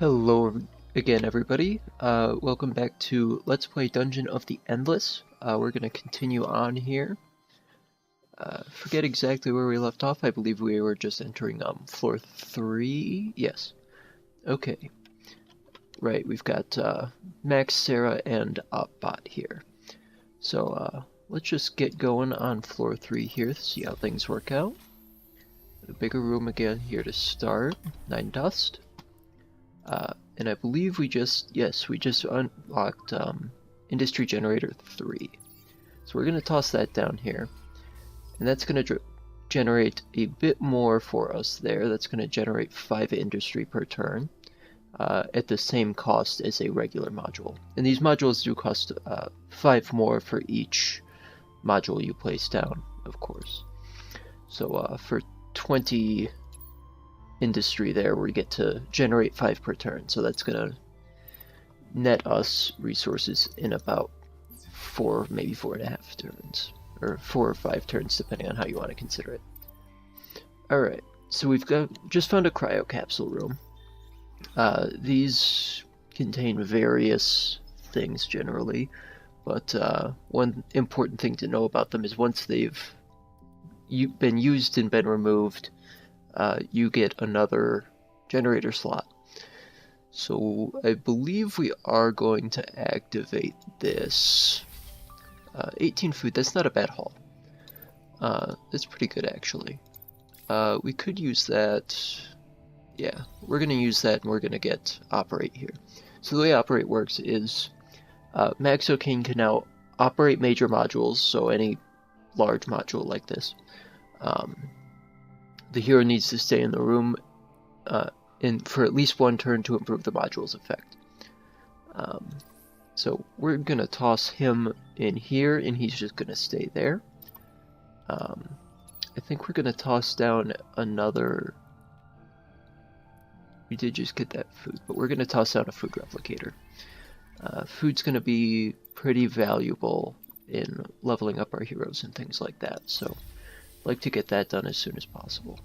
Hello again, everybody. Welcome back to Let's Play Dungeon of the Endless. We're going to continue on here. Forget exactly where we left off. I believe we were just entering floor 3. Yes. Okay. Right, we've got Max, Sarah, and Opbot here. So let's just get going on floor 3 here to see how things work out. A bigger room again here to start. 9 dust. And I believe we just unlocked Industry Generator 3. So we're going to toss that down here. And that's going to generate a bit more for us there. That's going to generate 5 industry per turn at the same cost as a regular module. And these modules do cost 5 more for each module you place down, of course. So for 20 industry there, we get to generate 5 per turn, so that's gonna net us resources in about 4, maybe 4.5 turns, or 4 or 5 turns depending on how you want to consider it. Alright, so we've just found a cryo capsule room. These contain various things generally, but one important thing to know about them is once they've been used and been removed, you get another generator slot. So I believe we are going to activate this. 18 food, that's not a bad haul. That's pretty good actually. We could use that. Yeah, we're going to use that and we're going to get operate here. So the way operate works is Max O'Kane can now operate major modules, so any large module like this. The hero needs to stay in the room for at least 1 turn to improve the module's effect. So we're going to toss him in here, and he's just going to stay there. I think we're going to toss down another... We did just get that food, but we're going to toss down a food replicator. Food's going to be pretty valuable in leveling up our heroes and things like that, so I'd like to get that done as soon as possible.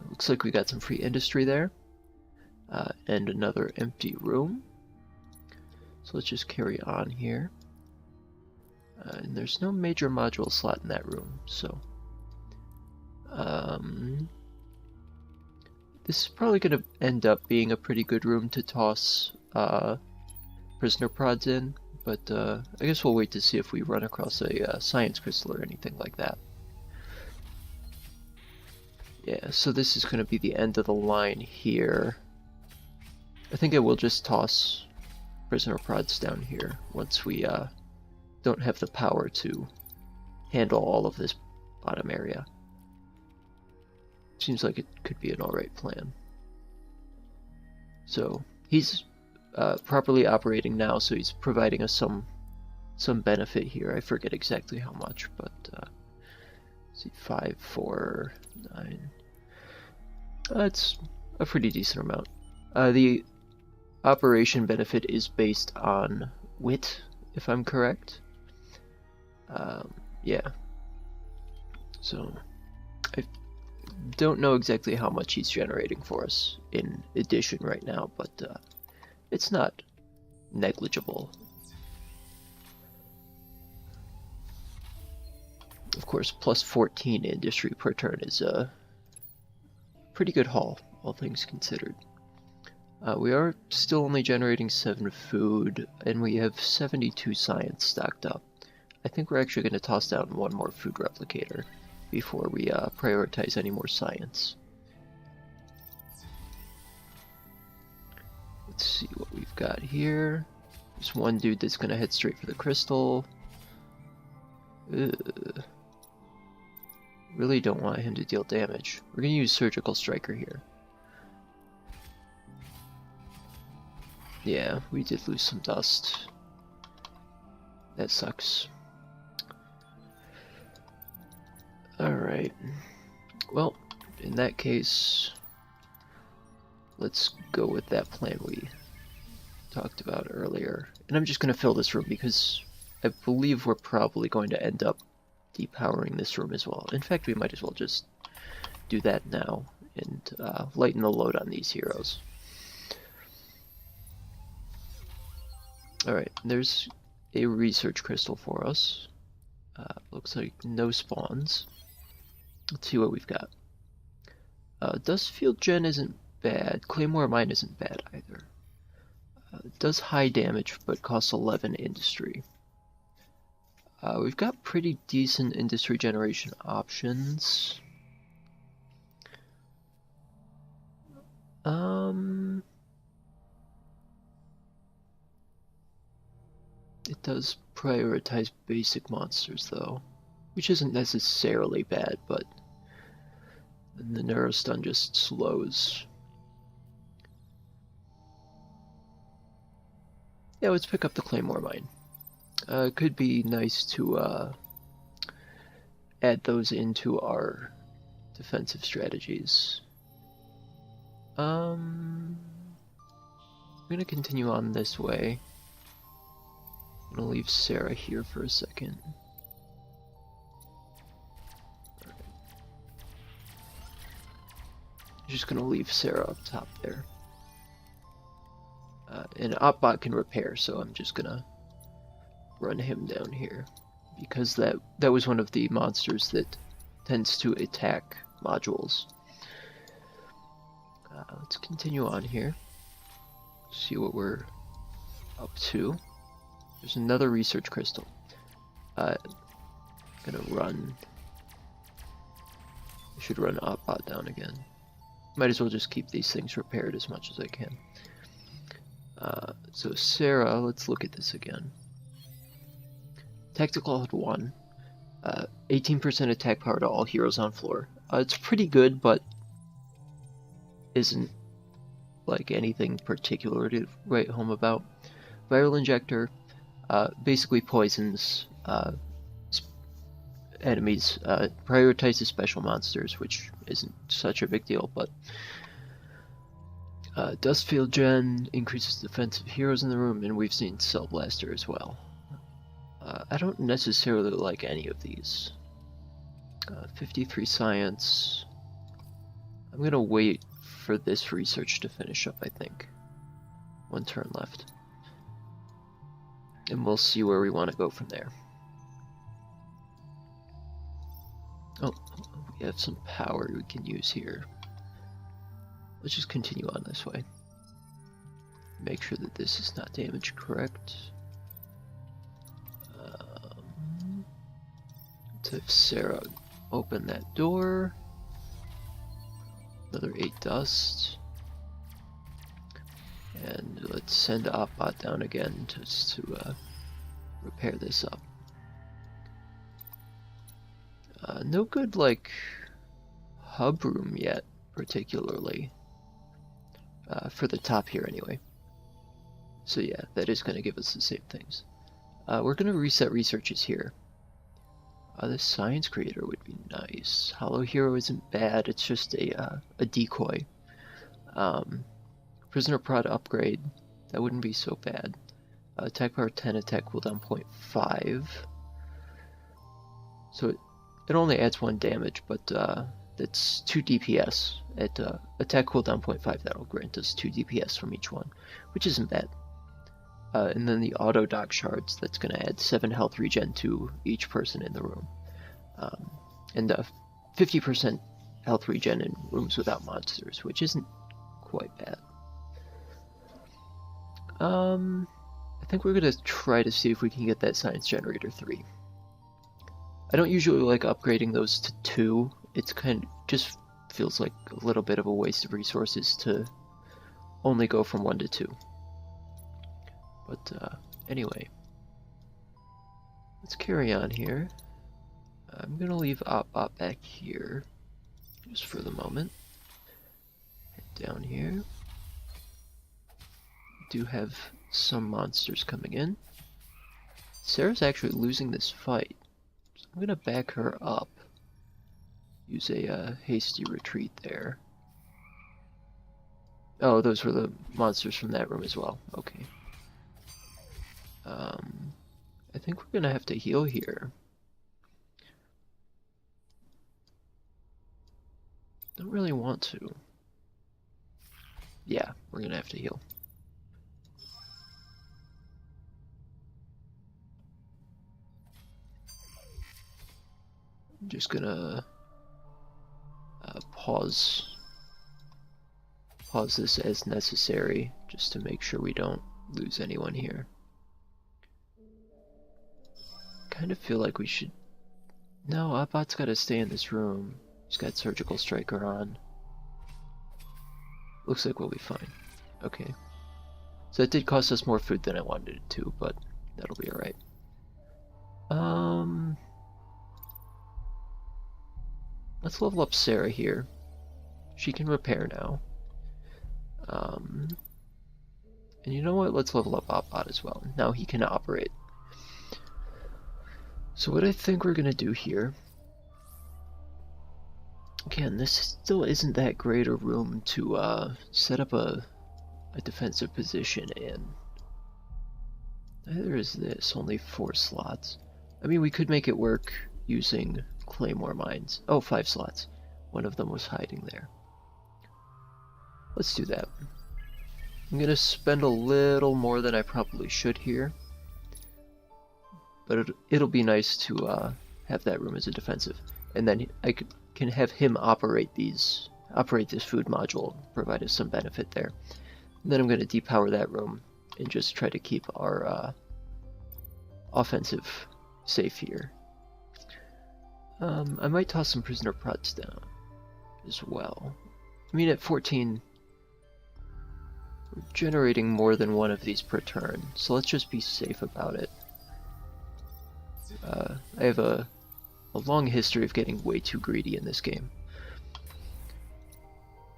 Looks like we got some free industry there, and another empty room. So let's just carry on here. And there's no major module slot in that room, so this is probably going to end up being a pretty good room to toss prisoner prods in, but I guess we'll wait to see if we run across a science crystal or anything like that. Yeah, so this is going to be the end of the line here. I think I will just toss prisoner prods down here once we don't have the power to handle all of this bottom area. Seems like it could be an alright plan. So he's properly operating now, so he's providing us some benefit here. I forget exactly how much, but let's see, 5, 4, 9. That's a pretty decent amount. The operation benefit is based on wit, if I'm correct. Yeah. So I don't know exactly how much he's generating for us in addition right now, but it's not negligible. Of course, plus 14 industry per turn is a pretty good haul, all things considered. We are still only generating 7 food, and we have 72 science stocked up. I think we're actually going to toss down 1 more food replicator before we prioritize any more science. Let's see what we've got here. There's one dude that's going to head straight for the crystal. Really don't want him to deal damage. We're going to use Surgical Striker here. Yeah, we did lose some dust. That sucks. Alright. Well, in that case, let's go with that plan we talked about earlier. And I'm just going to fill this room because I believe we're probably going to end up depowering this room as well. In fact, we might as well just do that now and lighten the load on these heroes. Alright, there's a research crystal for us. Looks like no spawns. Let's see what we've got. Dustfield Gen isn't bad. Claymore Mine isn't bad either. It does high damage, but costs 11 industry. We've got pretty decent industry generation options. It does prioritize basic monsters though, which isn't necessarily bad, but then the Neurostun just slows. Yeah, let's pick up the Claymore Mine. It could be nice to add those into our defensive strategies. I'm gonna continue on this way. I'm gonna leave Sarah here for a second. Right. Just gonna leave Sarah up top there. And Opbot can repair, so I'm just gonna run him down here. Because that was one of the monsters that tends to attack modules. Let's continue on here. See what we're up to. There's another research crystal. Gonna run. I should run Opbot down again. Might as well just keep these things repaired as much as I can. So Sarah, let's look at this again. Tactical at 1. 18% attack power to all heroes on floor. It's pretty good, but isn't like anything particular to write home about. Viral Injector basically poisons enemies, prioritizes special monsters, which isn't such a big deal, but Dustfield Gen increases defense of heroes in the room, and we've seen Cell Blaster as well. I don't necessarily like any of these. 53 Science. I'm gonna wait for this research to finish up, I think. One turn left. And we'll see where we want to go from there. Oh, we have some power we can use here. Let's just continue on this way. Make sure that this is not damaged correct. Let's have Sarah open that door. Another 8 dust. And let's send Opbot down again just to repair this up. No good, like, hub room yet, particularly. For the top here, anyway. So yeah, that is going to give us the same things. We're going to reset researches here. The Science Creator would be nice. Hollow Hero isn't bad, it's just a decoy. Prisoner Prod upgrade, that wouldn't be so bad. Attack power 10, attack cooldown 0.5. So it only adds 1 damage, but that's 2 DPS. At attack cooldown 0.5, that'll grant us 2 DPS from each one, which isn't bad. And then the auto dock shards, that's going to add 7 health regen to each person in the room. And 50% health regen in rooms without monsters, which isn't quite bad. I think we're going to try to see if we can get that Science Generator 3. I don't usually like upgrading those to 2. It's just feels like a little bit of a waste of resources to only go from 1 to 2. But anyway, let's carry on here. I'm gonna leave Opbot back here just for the moment. Head down here. Do have some monsters coming in. Sarah's actually losing this fight, so I'm gonna back her up. Use a hasty retreat there. Oh, those were the monsters from that room as well. Okay. I think we're gonna have to heal here. Don't really want to. Yeah, we're gonna have to heal. I'm just gonna pause this as necessary, just to make sure we don't lose anyone here. Kind of feel like we should... No, Oddbot's gotta stay in this room. He's got Surgical Striker on. Looks like we'll be fine. Okay. So that did cost us more food than I wanted it to, but that'll be alright. Let's level up Sarah here. She can repair now. And you know what? Let's level up Oddbot as well. Now he can operate. So what I think we're gonna do here... Again, this still isn't that great a room to set up a defensive position in. Neither is this, only 4 slots. I mean, we could make it work using Claymore Mines. Oh, 5 slots. One of them was hiding there. Let's do that. I'm gonna spend a little more than I probably should here. But it'll be nice to have that room as a defensive. And then I can have him operate this food module, provide us some benefit there. And then I'm going to depower that room and just try to keep our offensive safe here. I might toss some prisoner prods down as well. I mean, at 14, we're generating more than one of these per turn, so let's just be safe about it. I have a long history of getting way too greedy in this game.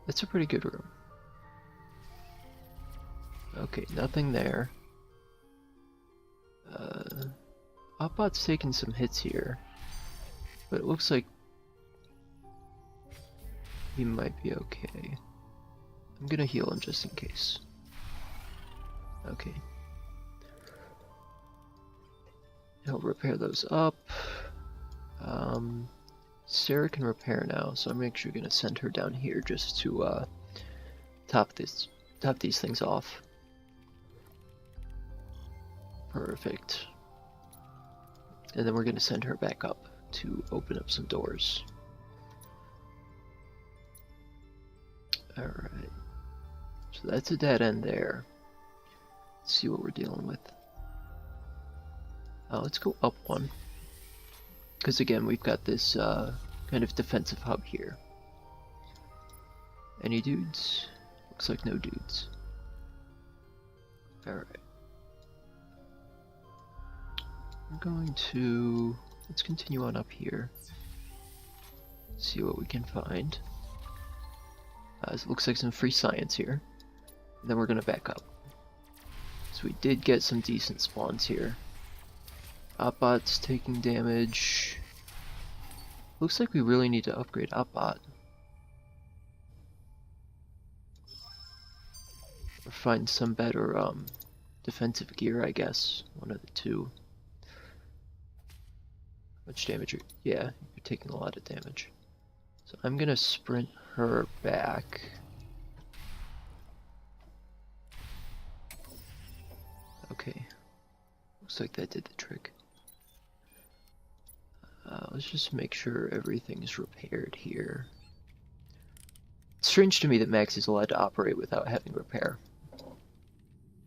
That's a pretty good room. Okay, nothing there. Oddbot's taking some hits here, but it looks like he might be okay. I'm gonna heal him just in case. Okay. He'll repair those up. Sarah can repair now, so I'm actually gonna send her down here just to top these things off. Perfect. And then we're gonna send her back up to open up some doors. Alright. So that's a dead end there. Let's see what we're dealing with. Let's go up one. Because again, we've got this kind of defensive hub here. Any dudes? Looks like no dudes. Alright. I'm going to... Let's continue on up here. See what we can find. It looks like some free science here. And then we're going to back up. So we did get some decent spawns here. Oddbot's taking damage. Looks like we really need to upgrade Oddbot. Or find some better defensive gear, I guess. One of the two. How much damage? Yeah, you're taking a lot of damage. So I'm gonna sprint her back. Okay. Looks like that did the trick. Let's just make sure everything's repaired here. It's strange to me that Max is allowed to operate without having repair.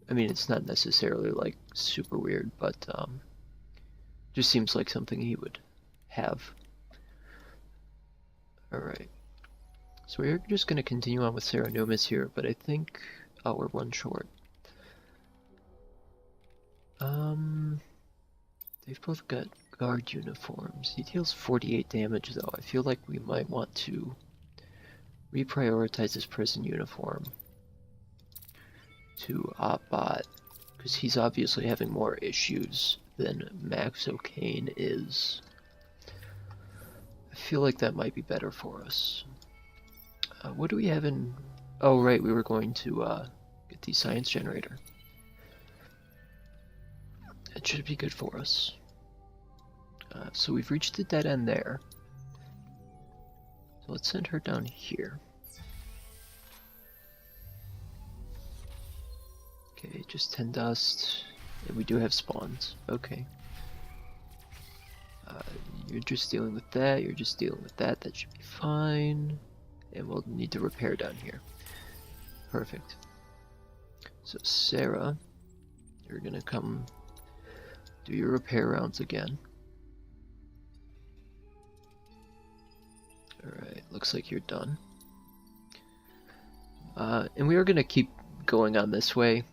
I mean, it's not necessarily like super weird, but just seems like something he would have. Alright. So we're just going to continue on with Sarah Numis here, but I think... Oh, we're one short. They've both got guard uniforms. He deals 48 damage though. I feel like we might want to reprioritize his prison uniform to Oddbot, because he's obviously having more issues than Max O'Kane is. I feel like that might be better for us. What do we have in... Oh right, we were going to get the science generator. That should be good for us. So we've reached the dead end there. So let's send her down here. Okay, just 10 dust. And we do have spawns. Okay. You're just dealing with that, you're just dealing with that, that should be fine. And we'll need to repair down here. Perfect. So Sarah, you're gonna come do your repair rounds again. Alright, looks like you're done. And we are gonna keep going on this way.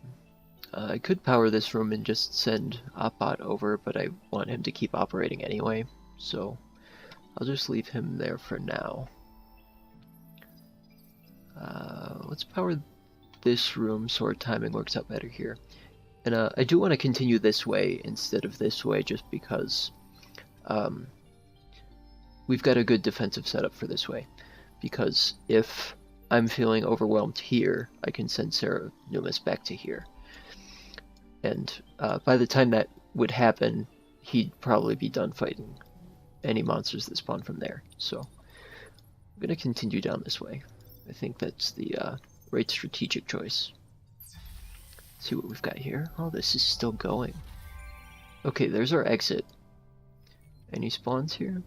I could power this room and just send Opbot over, but I want him to keep operating anyway, so I'll just leave him there for now. Let's power this room so our timing works out better here. And I do want to continue this way instead of this way, just because we've got a good defensive setup for this way. Because if I'm feeling overwhelmed here, I can send Sarah Numis back to here. And by the time that would happen, he'd probably be done fighting any monsters that spawn from there. So I'm going to continue down this way. I think that's the right strategic choice. Let's see what we've got here. Oh, this is still going. Okay, there's our exit. Any spawns here?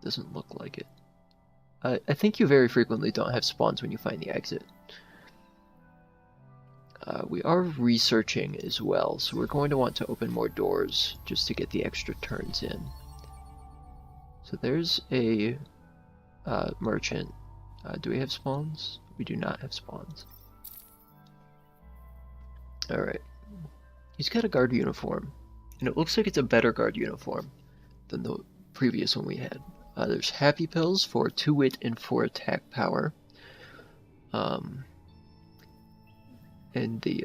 Doesn't look like it. I think you very frequently don't have spawns when you find the exit. We are researching as well, so we're going to want to open more doors just to get the extra turns in. So there's a merchant. Do we have spawns? We do not have spawns. Alright. He's got a guard uniform, and it looks like it's a better guard uniform than the previous one we had. There's happy pills for 2 wit and 4 attack power. And the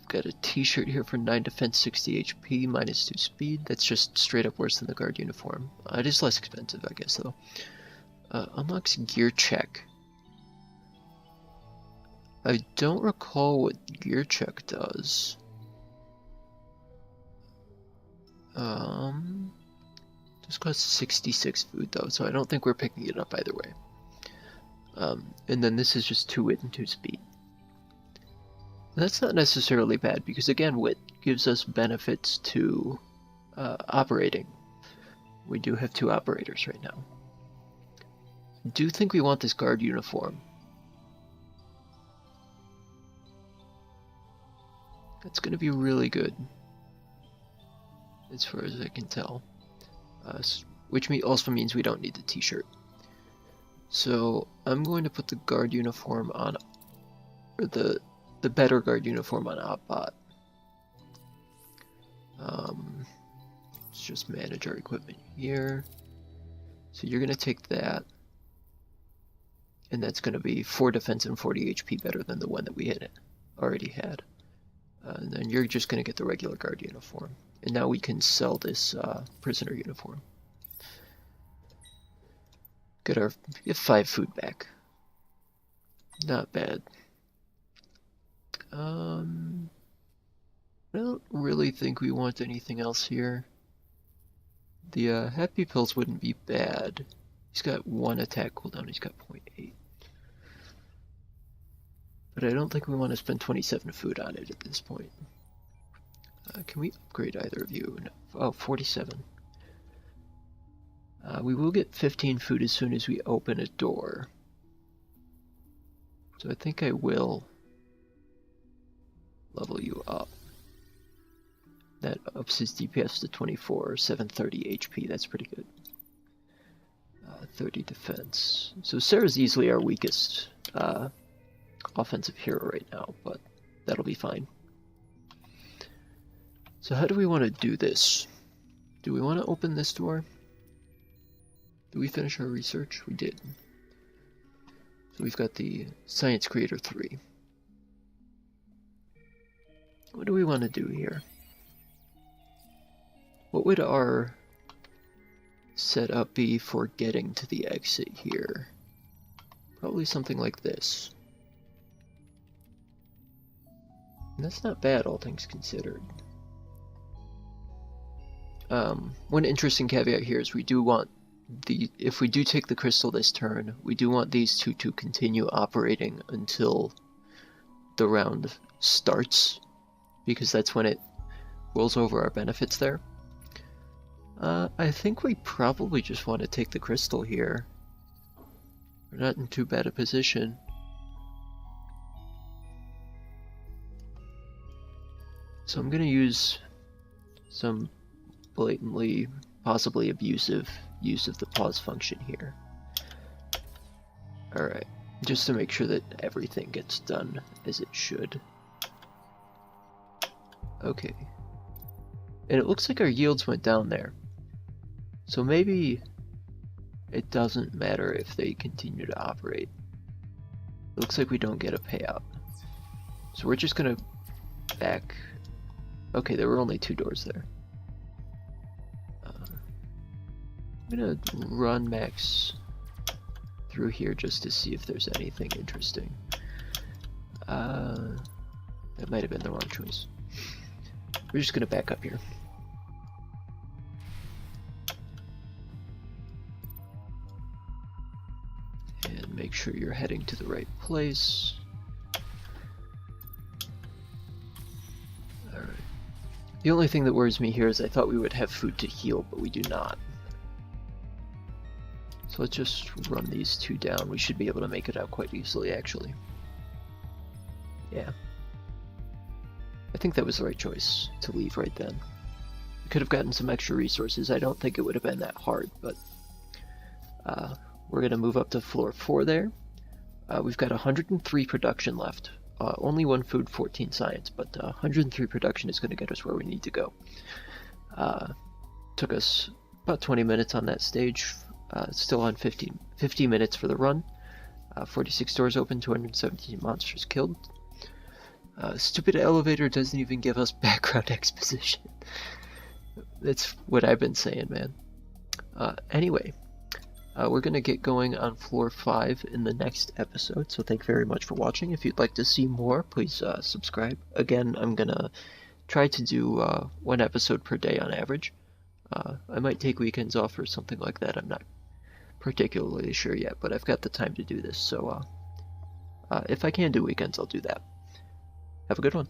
got a t-shirt here for 9 defense, 60 HP, -2 speed. That's just straight up worse than the guard uniform. It is less expensive, I guess, though. Unlocks gear check. I don't recall what gear check does. Just costs 66 food though, so I don't think we're picking it up either way. And then this is just 2 wit and 2 speed. And that's not necessarily bad, because again, wit gives us benefits to operating. We do have 2 operators right now. I do think we want this guard uniform. That's going to be really good, as far as I can tell. Which also means we don't need the t-shirt. So I'm going to put the guard uniform on, or the better guard uniform on Opbot. Let's just manage our equipment here. So you're going to take that, and that's going to be 4 defense and 40 HP better than the one that we had already had. And then you're just going to get the regular guard uniform. And now we can sell this prisoner uniform. Get 5 food back. Not bad. I don't really think we want anything else here. The happy pills wouldn't be bad. He's got 1 attack cooldown, he's got 0.8. But I don't think we want to spend 27 food on it at this point. Can we upgrade either of you? No. Oh, 47. We will get 15 food as soon as we open a door. So I think I will level you up. That ups his DPS to 24, 730 HP. That's pretty good. 30 defense. So Sarah's easily our weakest offensive hero right now, but that'll be fine. So how do we want to do this? Do we want to open this door? Did we finish our research? We did. So we've got the Science Creator 3. What do we want to do here? What would our setup be for getting to the exit here? Probably something like this. And that's not bad, all things considered. One interesting caveat here is we do want if we do take the crystal this turn, we do want these two to continue operating until the round starts, because that's when it rolls over our benefits there. I think we probably just want to take the crystal here. We're not in too bad a position. So I'm gonna use some blatantly, possibly abusive use of the pause function here. Alright, just to make sure that everything gets done as it should. Okay. And it looks like our yields went down there. So maybe it doesn't matter if they continue to operate. It looks like we don't get a payout. So we're just gonna back. Okay, there were only 2 doors there. I'm gonna run Max through here just to see if there's anything interesting. That might have been the wrong choice. We're just gonna back up here. And make sure you're heading to the right place. Alright. The only thing that worries me here is I thought we would have food to heal, but we do not. So let's just run these 2 down. We should be able to make it out quite easily, actually. Yeah. I think that was the right choice to leave right then. We could have gotten some extra resources. I don't think it would have been that hard, but we're going to move up to floor 4 there. We've got 103 production left. Only 1 food, 14 science, but 103 production is going to get us where we need to go. Took us about 20 minutes on that stage. Still on 50 minutes for the run. 46 doors open, 217 monsters killed. Stupid elevator doesn't even give us background exposition. That's what I've been saying, man. Anyway, we're going to get going on floor 5 in the next episode, so thank you very much for watching. If you'd like to see more, please subscribe. Again, I'm going to try to do 1 episode per day on average. I might take weekends off or something like that. I'm not particularly sure yet, but I've got the time to do this, so if I can do weekends, I'll do that. Have a good one.